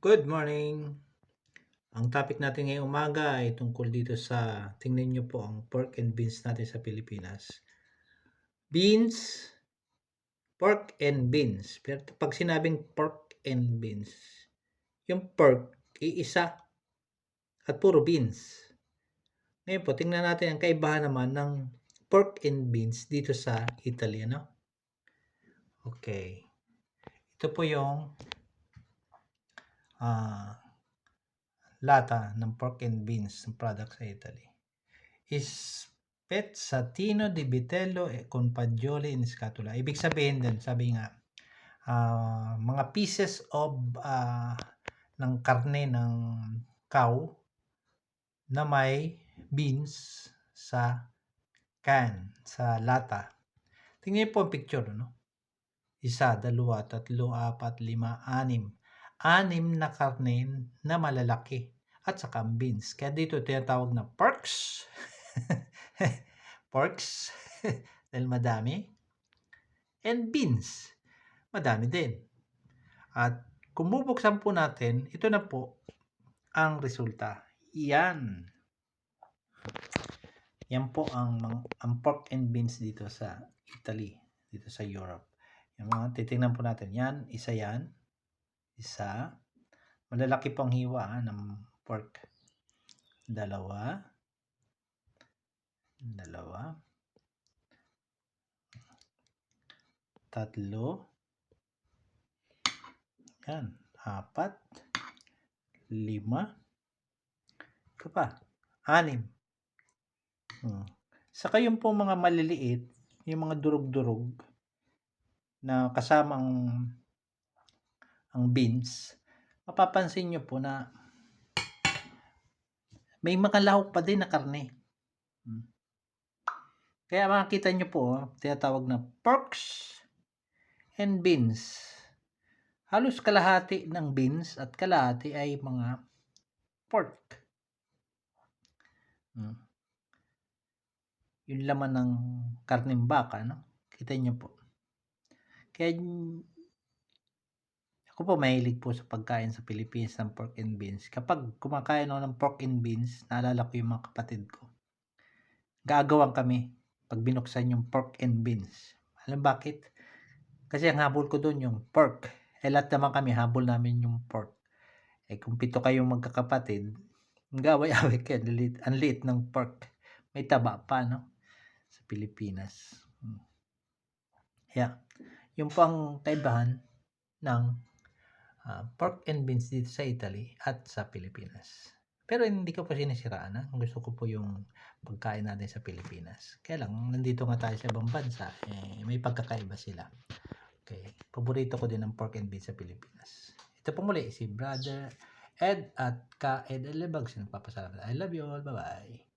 Good morning! Ang topic natin ngayong umaga ay tungkol dito sa tingnan niyo po ang pork and beans natin sa Pilipinas. Beans, pork and beans. Pero 'pag sinabing pork and beans, yung pork iisa at puro beans. Ngayon po tingnan natin ang kaibahan naman ng pork and beans dito sa Italy, ano? Okay. Ito po yung lata ng pork and beans ng product sa Italy. Spezzatino di vitello con fagioli in scatola. Ibig sabihin din, sabi nga, mga pieces of ng karne ng cow na may beans sa can, sa lata. Tingnan niyo po ang picture, no? Isa, dalawa, tatlo, apat, lima, anim. Anim na karne na malalaki at saka beans. Kaya dito tinatawag na porks. Porks dahil madami. And beans, madami din. At kung bubuksan po natin, ito na po ang resulta. Yan. Yan po ang pork and beans dito sa Italy, dito sa Europe. Yung mga titingnan po natin. Yan, isa yan. Isa. Malalaki pong hiwa ng pork. Dalawa. Tatlo. Yan. Apat. Lima. Ito pa. Anim. Saka yung po mga maliliit, yung mga durog-durog na kasama ang beans, mapapansin nyo po na may mga lahok pa din na karne. Kaya makikita nyo po, tinatawag na porks and beans. Halos kalahati ng beans at kalahati ay mga pork. Yung laman ng karneng baka, no? Kita nyo po. Kaya ako po mahilig po sa pagkain sa Pilipinas ng pork and beans. Kapag kumakain ako ng pork and beans, naalala ko yung mga kapatid ko. Gagawan kami pag binuksan yung pork and beans. Alam bakit? Kasi ang habol ko doon yung pork. Lahat naman kami, habol namin yung pork. Kung 7 kayong magkakapatid, mag-away-away kayo. Ang liit ng pork. May taba pa, no? Sa Pilipinas. Yeah. Yung pang kaibahan ng pork and beans dito sa Italy at sa Pilipinas. Pero hindi ko po sinisiraan. Gusto ko po yung pagkain natin sa Pilipinas. Kaya lang, nandito nga tayo sa ibang bansa, may pagkakaiba sila. Okay. Paborito ko din ang pork and beans sa Pilipinas. Ito po muli, si Brother Ed at Ka Ed Elebag. Nagpapasalamat. I love you all. Bye-bye.